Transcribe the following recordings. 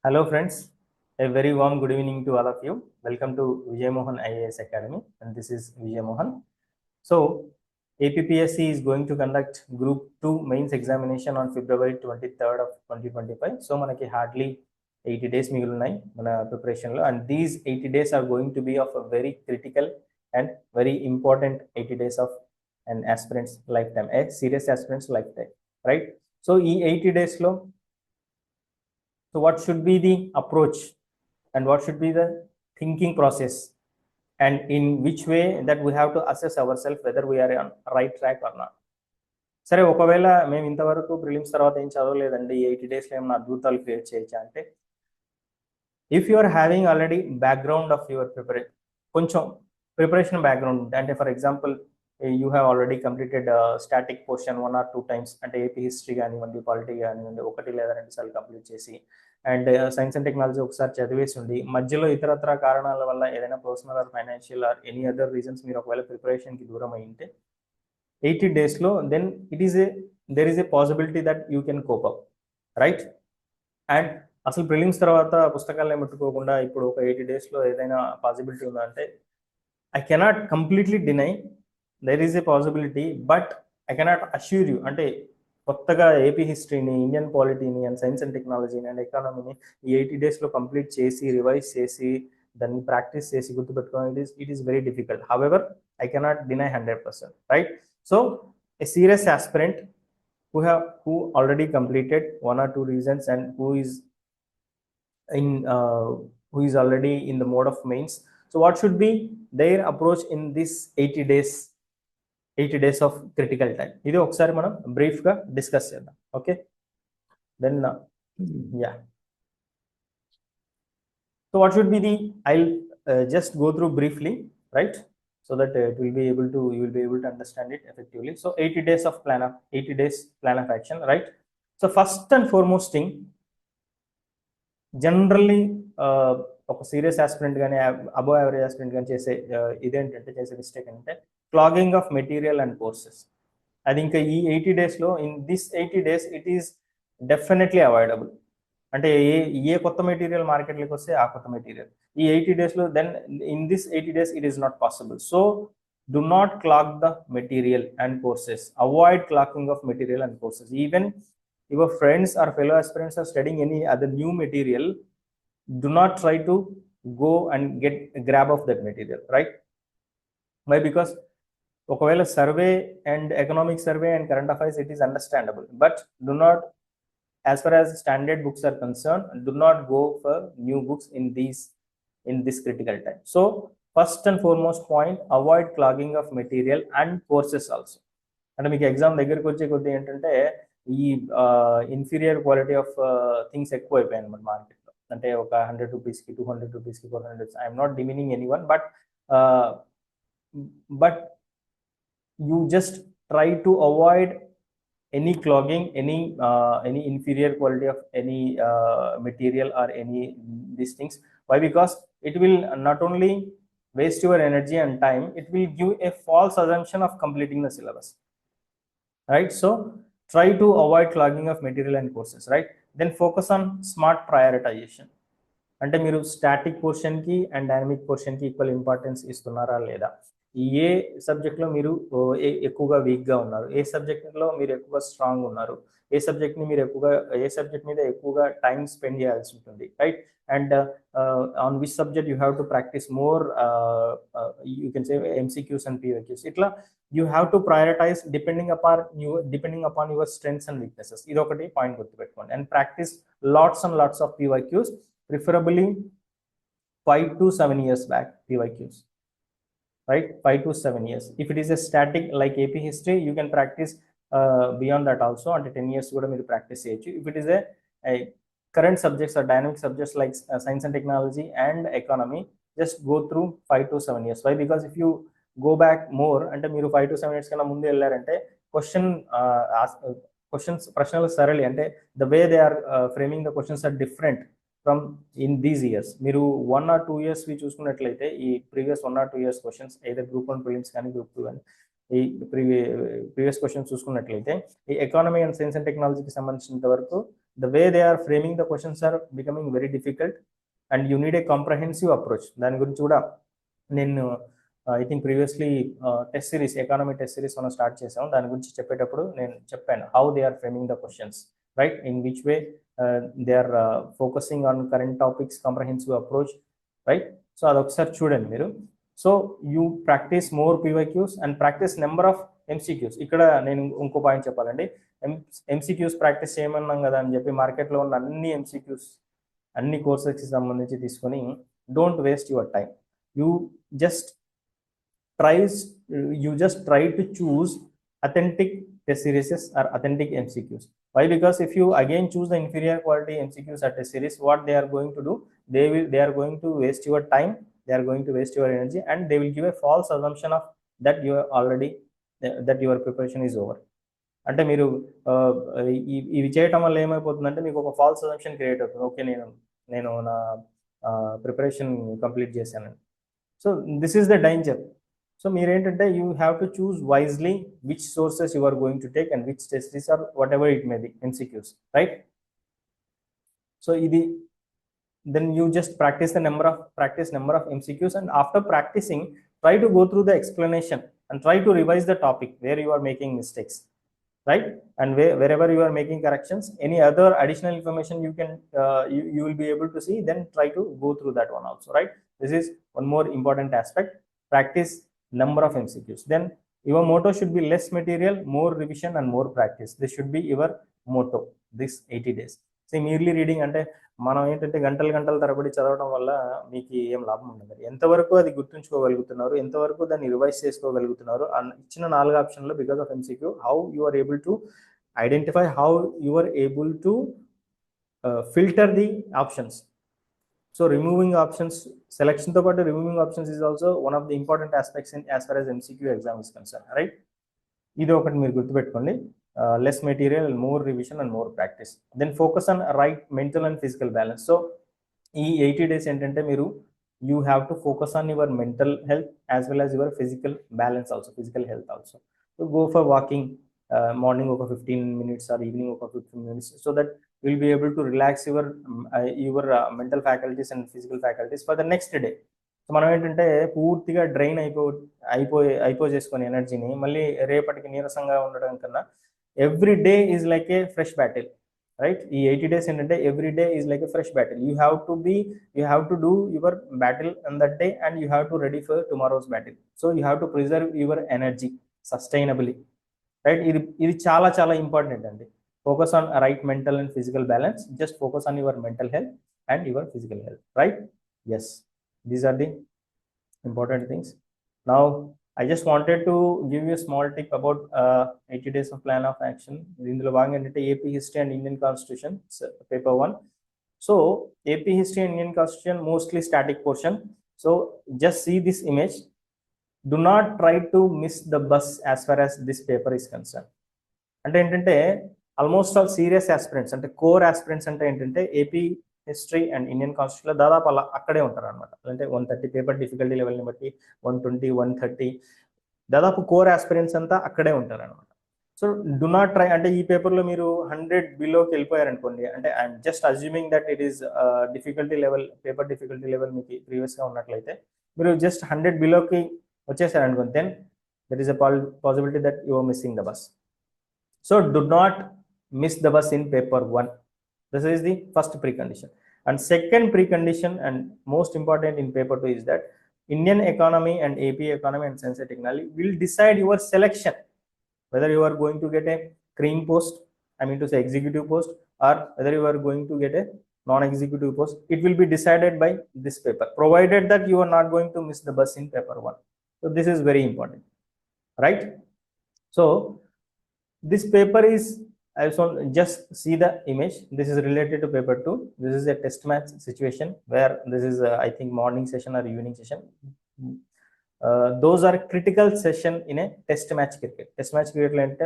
Hello friends, a very warm good evening to all of you. Welcome to Vijay Mohan IAS Academy, and this is Vijay Mohan. So APPSC is going to conduct Group 2 mains examination on February 23rd of 2025. So manaki hardly 80 days మిగులున్నాయి మన ప్రిపరేషన్లో, and these 80 days are going to be of a very critical and very important 80 days of an aspirant's lifetime, a serious aspirant's lifetime, right? So ఈ 80 days లో, so what should be the approach and what should be the thinking process, and in which way that we have to assess ourselves whether we are on right track or not. సరే, ఒకవేళ మేము ఇంతవరకు prelims తర్వాత ఏం చదవలేదండి, 80 డేస్లో ఏమైనా అద్భుతాలు create చేయొచ్చా అంటే, if you are having already background of your కొంచెం ప్రిపరేషన్ బ్యాక్గ్రౌండ్ ఉంటే, అంటే for example you have already completed static portion 1 or 2 times, అంటే ఏపీ హిస్టరీ కానివ్వండి, పాలిటీ కానివ్వండి, 1 లేదా 2 సార్లు కంప్లీట్ చేసి, అండ్ సైన్స్ అండ్ టెక్నాలజీ ఒకసారి చదివేసి ఉండి, మధ్యలో ఇతరత్ర కారణాల వల్ల ఏదైనా personal or financial or any other reasons మీరు ఒకవేళ ప్రిపరేషన్కి దూరం అయి ఉంటే, 80 డేస్లో then there is a possibility that you can cope up, right? And అసలు ప్రిలిమ్స్ తర్వాత పుస్తకాలను ముట్టుకోకుండా ఇప్పుడు ఒక 80 డేస్లో ఏదైనా పాసిబిలిటీ ఉందా అంటే, I cannot completely deny there is a possibility, but I cannot assure you. అంటే కొత్తగా ఏపీ హిస్టరీని, ఇండియన్ పాలిటీని, అండ్ సైన్స్ అండ్ టెక్నాలజీని అండ్ ఎకానమీని ఈ 80 డేస్లో కంప్లీట్ చేసి, రివైజ్ చేసి, దాన్ని ప్రాక్టీస్ చేసి గుర్తుపెట్టుకోవడం it is very difficult. However I cannot deny 100%, right? So a serious aspirant who already completed 1 or 2 reasons and who is already in the mode of mains, so what should be their approach in this 80 days of critical time? ఇది ఒకసారి మనం brief గా discuss చేద్దాం. Okay, then so what should be the, I'll just go through briefly, right, so that you will be able to understand it effectively. So 80 days plan of action, right? So first and foremost thing, generally ఒక serious aspirant కానీ above average aspirant కానీ చేసే mistake అంటే clogging of material and courses. అది ఇంకా ఈ 80 డేస్లో, in this 80 days it is definitely avoidable. అంటే ఏ కొత్త మెటీరియల్ మార్కెట్లోకి వస్తే ఆ కొత్త మెటీరియల్ ఈ 80 డేస్లో, then in this 80 days it is not possible. So do not clog the material and courses. Avoid clogging of material and courses. Even your friends or fellow aspirants are studying any other new material, do not try to go and get a grab of that material, right? Why? Because ఒకవేళ survey and economic survey and current affairs it is understandable, but do not, as far as standard books are concerned, do not go for new books in this critical time. So first and foremost point, avoid clogging of material and courses also. అంటే మీకు exam దగ్గరికి వచ్చే కొద్ది ఏంటంటే ఈ inferior quality of things ఎక్కువ అయిపోయాయి అనమాట మార్కెట్లో. అంటే ఒక 100 రూపీస్కి, 200 రూపీస్కి, 400, I'm not demeaning any one, but you just try to avoid any clogging, any inferior quality of any material or any these things. Why? Because it will not only waste your energy and time, it will give a false assumption of completing the syllabus, right? So try to avoid clogging of material and courses, right? Then focus on smart prioritization. అంటే మీరు static పోర్షన్కి and dynamic పోర్షన్కి equal importance ఇస్తున్నారా లేదా? ఏ సబ్జెక్ట్లో మీరు ఎక్కువగా వీక్గా ఉన్నారు, ఏ సబ్జెక్ట్లో మీరు ఎక్కువగా స్ట్రాంగ్ ఉన్నారు, ఏ సబ్జెక్ట్ మీద ఎక్కువగా టైం స్పెండ్ చేయాల్సి ఉంటుంది, right? And on which subject you have to practice more, you can say MCQs and PYQs. ఇట్లా you have to prioritize depending upon your strengths and weaknesses. ఇది ఒకటి పాయింట్ గుర్తుపెట్టుకోండి. And practice lots and lots of PYQs, preferably 5 to 7 years back PYQs, right? 5 to 7 years. If it is a static like AP history, you can practice beyond that also, until 10 years kuda meer practice cheyochu. If it is a current subjects or dynamic subjects like science and technology and economy, just go through 5 to 7 years. Why? Because if you go back more, ante meer 5 to 7 years kana munde ellarante questions prashnalu sarali, ante the way they are framing the questions are different from in these years. మీరు 1 or 2 years చూసుకున్నట్లయితే, ఈ previous 1 or 2 years questions ఏదైతే group 1 prelims కానీ group 2 కానీ ఈ previous questions చూసుకున్నట్లయితే, ఈ economy and science and టెక్నాలజీకి సంబంధించినంత వరకు the way they are framing the questions are becoming very difficult, and you need a comprehensive approach. దాని గురించి కూడా నేను I think previously test series, economy test series మనం స్టార్ట్ చేసాం. దాని గురించి చెప్పేటప్పుడు నేను చెప్పాను how they are framing the questions, right, in which way they are focusing on current topics, comprehensive approach, right. So అదొకసారి చూడండి మీరు. So you practice more PYQs and practice number of MCQs. ఇక్కడ నేను ఇంకో పాయింట్ చెప్పాలండి, MCQs practice చేయమన్నాం కదా అని చెప్పి మార్కెట్లో ఉన్న అన్ని ఎంసీక్యూస్ అన్ని కోర్సెస్కి సంబంధించి తీసుకొని don't waste your time. you just try to choose authentic test series or authentic MCQs. Why? Because if you again choose the inferior quality MCQs at test series, what they are going to do, they are going to waste your time, they are going to waste your energy, and they will give a false assumption of that you are already that your preparation is over. అంటే మీరు ఇవి చేయటం వల్ల ఏమైపోతుందంటే మీకు ఒక false assumption create అవుతుంది. Okay, నేను నా ప్రిపరేషన్ కంప్లీట్ చేశానండి. So this is the danger. So మీరేంటంటే you have to choose wisely which sources you are going to take and which tests are whatever it may be MCQs, right. So ఇది then you just practice number of MCQs, and after practicing try to go through the explanation and try to revise the topic where you are making mistakes, right, and wherever you are making corrections, any other additional information you can you will be able to see, then try to go through that one also, right. This is one more important aspect. Practice number of MCQs. Then your motto should be less material, more revision and more practice. This should be your motto this 80 days. So merely reading అంటే మనం ఏంటంటే గంటలు తరబడి చదవడం వల్ల మీకు ఏం లాభం ఉండదు. ఎంతవరకు అది గుర్తుంచుకోగలుగుతున్నారు, ఎంతవరకు దాన్ని రివైజ్ చేసుకోగలుగుతున్నారు ఇచ్చిన 4 ఆప్షన్లో because of MCQ, how you are able to identify, how you are able to filter the options. So removing options, సెలెక్షన్తో పాటు removing options is also one of the important aspects in as far as MCQ exam is concern, right. ఇది ఒకటి మీరు గుర్తుపెట్టుకోండి. Less material, more revision and more practice. Then focus on right mental and physical balance. So ఈ 80 days ఏంటంటే మీరు you have to focus on your mental health as well as your physical balance also, physical health also. So go for walking, morning ఒక 15 minutes or evening ఒక 15 minutes, so that you will be able to relax your mental faculties and physical faculties for the next day. So మనం ఏంటంటే పూర్తిగా drain అయిపోయేసుకొని ఎనర్జీని మళ్ళీ రేపటికి నీరసంగా ఉండడం కన్నా every day is like a fresh battle, right. ఈ 80 days ఏంటంటే every day is like a fresh battle. You have to do your battle on that day and you have to ready for tomorrow's battle. So you have to preserve your energy sustainably, right. ఇది చాలా చాలా important అండి. Focus on right mental and physical balance. Just focus on your mental health and your physical health, right. Yes, these are the important things. Now I just wanted to give you a small tip about 80 days of plan of action. Indilo bhaganga AP history and Indian constitution, paper 1. So AP history and Indian constitution mostly static portion. So just see this image. Do not try to miss the bus as far as this paper is concerned. అంటే ఏంటంటే almost all serious aspirants అంటే core aspirants అంటే ఏంటంటే AP history and Indian కాన్స్టిట్యూషన్లో దాదాపు అలా అక్కడే ఉంటారు అనమాట. అంటే 130 పేపర్ డిఫికల్టీ లెవెల్ని బట్టి 120, 130 దాదాపు కోర్ ఆస్పిరెంట్స్ అంతా అక్కడే ఉంటారు అనమాట. సో డు నాట్ ట్రై అంటే ఈ పేపర్లో మీరు 100 బిలోకి వెళ్ళిపోయారనుకోండి, అంటే I'm just assuming that it is difficulty level, paper difficulty level మీకు ప్రీవియస్గా ఉన్నట్లయితే మీరు జస్ట్ 100 బిలోకి వచ్చేసారనుకోండి, then that is a possibility that you are missing the bus. So do not miss the bus in paper 1. This is the first precondition. And second precondition and most important in paper 2 is that Indian economy and AP economy and science and technology will decide your selection, whether you are going to get a cream post, I mean to say executive post, or whether you are going to get a non-executive post. It will be decided by this paper, provided that you are not going to miss the bus in paper 1. So this is very important, right? So this paper is, I just see the image. This is related to paper 2. This is a test match situation where this is I think morning session or evening session. Those are critical session in a test match cricket. Test match cricket like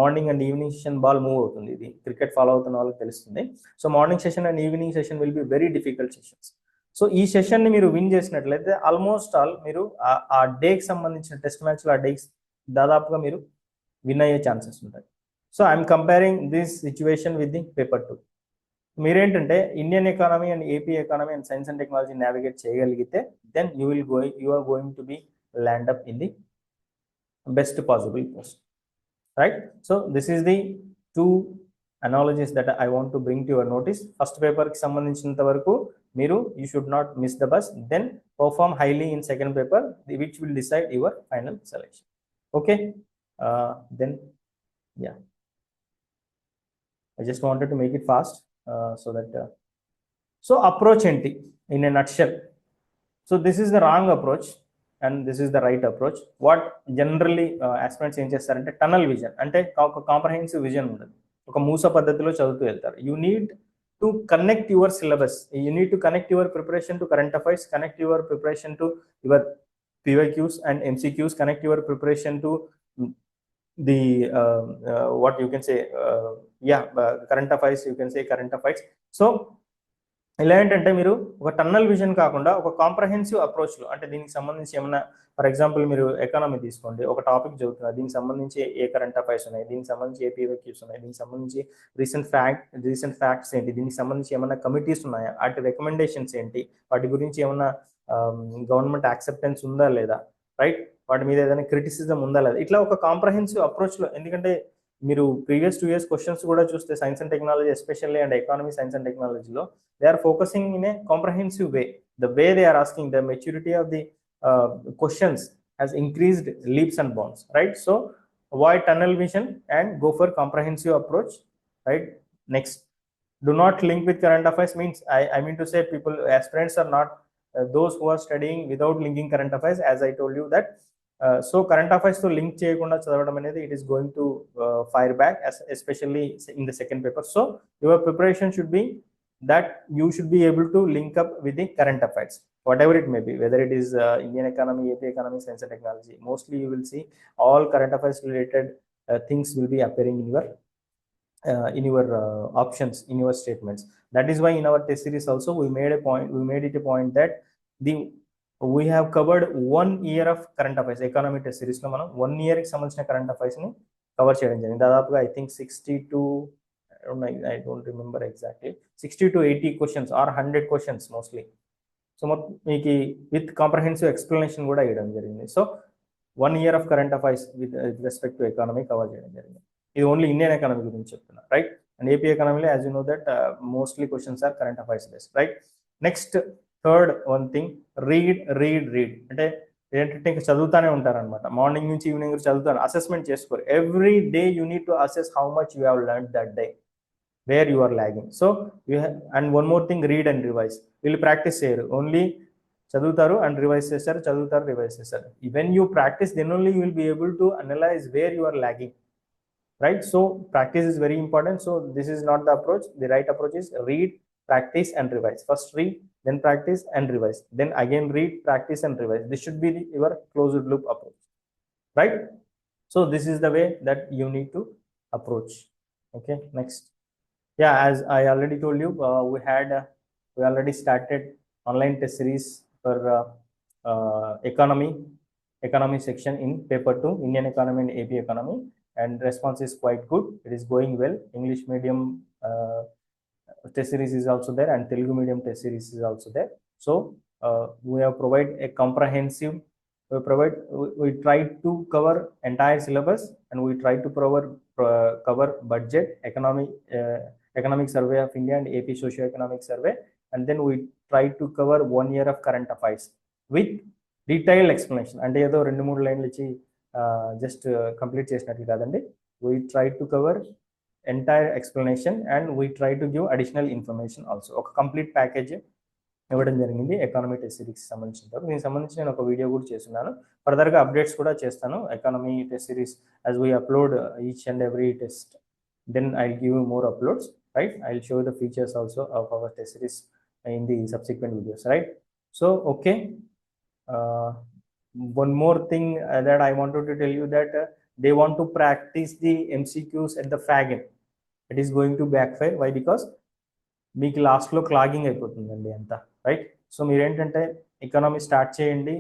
morning and evening session ball move avutundi. Cricket follow avutunna vallu telustundi. So morning session and evening session will be very difficult sessions. So ఈ session ని మీరు win చేసినట్లయితే almost all మీరు ఆ డేకి సంబంధించిన test మ్యాచ్లో ఆ డేకి దాదాపుగా మీరు విన్ అయ్యే ఛాన్సెస్ ఉంటాయి. So I'm comparing this situation with the paper 2. మీరేంటంటే Indian economy and AP economy and science and technology navigate చేయగలిగితే then you are going to be land up in the best possible post, right? So this is the two analogies that I want to bring to your notice. First paper ki sambandhinchinanta varaku meeru you should not miss the bus, then perform highly in second paper, which will decide your final selection. Okay, then yeah, I just wanted to make it fast so that so approach enti in a nutshell. So this is the wrong approach and this is the right approach. What generally aspirants ఏం చేస్తారంటే tunnel vision, అంటే ఒక comprehensive vision ఉండదు, ఒక మూస పద్ధతిలో చదువుతూ వెళ్తారు. You need to connect your syllabus, you need to connect your preparation to current affairs, connect your preparation to your PYQs and MCQs, connect your preparation to the what you can say current affairs, you can say current affairs. So ఇలా ఏంటంటే మీరు ఒక tunnel vision కాకుండా ఒక comprehensive అప్రోచ్లో, అంటే దీనికి సంబంధించి ఏమన్నా ఫర్ ఎగ్జాంపుల్ మీరు ఎకానమీ తీసుకోండి, ఒక టాపిక్ చదువుతున్నారు, దీనికి సంబంధించి ఏ కరెంట్ అఫైర్స్ ఉన్నాయి, దీనికి సంబంధించి ఏ PYQs ఉన్నాయి, దీనికి సంబంధించి రీసెంట్ ఫ్యాక్ట్స్ ఏంటి, దీనికి సంబంధించి ఏమన్నా కమిటీస్ ఉన్నాయా, వాటి రికమెండేషన్స్ ఏంటి, వాటి గురించి ఏమన్నా గవర్నమెంట్ యాక్సెప్టెన్స్ ఉందా లేదా, రైట్, వాటి మీద ఏదైనా క్రిటిసిజం ఉందా లేదా, ఇట్లా ఒక కాంప్రహెన్సివ్ అప్రోచ్లో. ఎందుకంటే మీరు ప్రీవియస్ 2 years క్వశ్చన్స్ కూడా చూస్తే science and technology especially and economy science and టెక్నాలజీలో they are focusing in a comprehensive way. The way they are asking, the maturity of the questions has increased leaps and bounds, right? So avoid tunnel vision and go for comprehensive approach, right? Next, do not link with current affairs means I mean to say people, aspirants are not those who are studying without linking current affairs, as I told you that so current affairs to link cheyakunda chadavadam anedi it is going to fire back, especially in the second paper. So your preparation should be that you should be able to link up with the current affairs, whatever it may be, whether it is Indian economy, AP economy, science and technology. Mostly you will see all current affairs related things will be appearing in your options, in your statements. That is why in our test series also we made it a point that we have covered 1 year of current affairs. Economy test series lo manam 1 year ki sambandhinchina current affairs ni cover cheyadam jarindi. Dadapuga I think 62, I don't remember exactly, 60 to 80 questions or 100 questions mostly. So meeki with comprehensive explanation kuda iyadam jarindi. So 1 year of current affairs with respect to economy cover cheyadam jarindi. ఇది only Indian economy గురించి చెప్తున్నా, రైట్? And AP ఎకానమీలో as you know that mostly questions are current affairs based, right? Next third one thing, read అంటే ఏంటంటే ఇంకా చదువుతానే ఉంటారనమాట, morning నుంచి ఈవినింగ్ చదువుతారు, అసెస్మెంట్ చేసుకోరు. Every day you need to assess how much you have learned that day, where you are lagging. So you have, and one more thing, read and revise. Will practice cheyaru, only చదువుతారు and revise చేస్తారు, చదువుతారు revise చేస్తారు. When you practice, then only you will be able to analyze where you are lagging, right? So practice is very important. So this is not the approach. The right approach is read, practice and revise. First read, then practice and revise, then again read, practice and revise. This should be your closed loop approach, right? So this is the way that you need to approach. Okay, next. Yeah, as I already told you, we already started online test series for economy section in paper 2, Indian economy and AP economy, and response is quite good. It is going well. English medium test series is also there and Telugu medium test series is also there. So we have provided a comprehensive, we try to cover entire syllabus, and we try to cover budget, economic survey of India and AP socio-economic survey, and then we try to cover 1 year of current affairs with detailed explanation. And ఏదో 2-3 లైన్లు ఇచ్చి just complete చేసినట్టు కాదండి. We try to cover entire explanation and we try to give additional information also. ఒక complete package ఇవ్వడం జరిగింది economy test series సంబంధించిన. దీనికి సంబంధించి నేను ఒక వీడియో కూడా చేస్తున్నాను, ఫర్దర్గా అప్డేట్స్ కూడా చేస్తాను economy test series. As we upload each and every test, then I'll give you more uploads, right? I'll show the features also of our test series in the subsequent videos, right? So okay, one more thing that I wanted to tell you, that they want to practice the MCQs at the fag end. It is going to backfire. Why? Because మీకు లాస్ట్లో clogging అయిపోతుందండి అంతా, right? So మీరేంటంటే economy start చేయండి,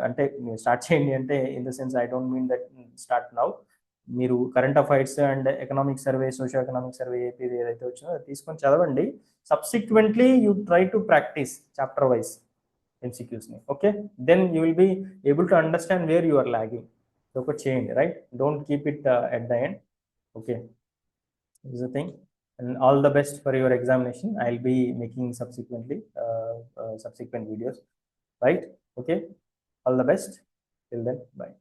అంటే start చేయండి అంటే in the sense I don't mean that start now. మీరు current affairs and economic survey, socio economic survey AP ఏదైతే వచ్చిందో అది తీసుకొని చదవండి. subsequently you try to practice chapter wise MCQs ni. Okay, then you will be able to understand where you are lagging. So change, right? Don't keep it at the end. Okay, this is the thing. And all the best for your examination. I'll be making subsequently subsequent videos, right? Okay, all the best. Till then, bye.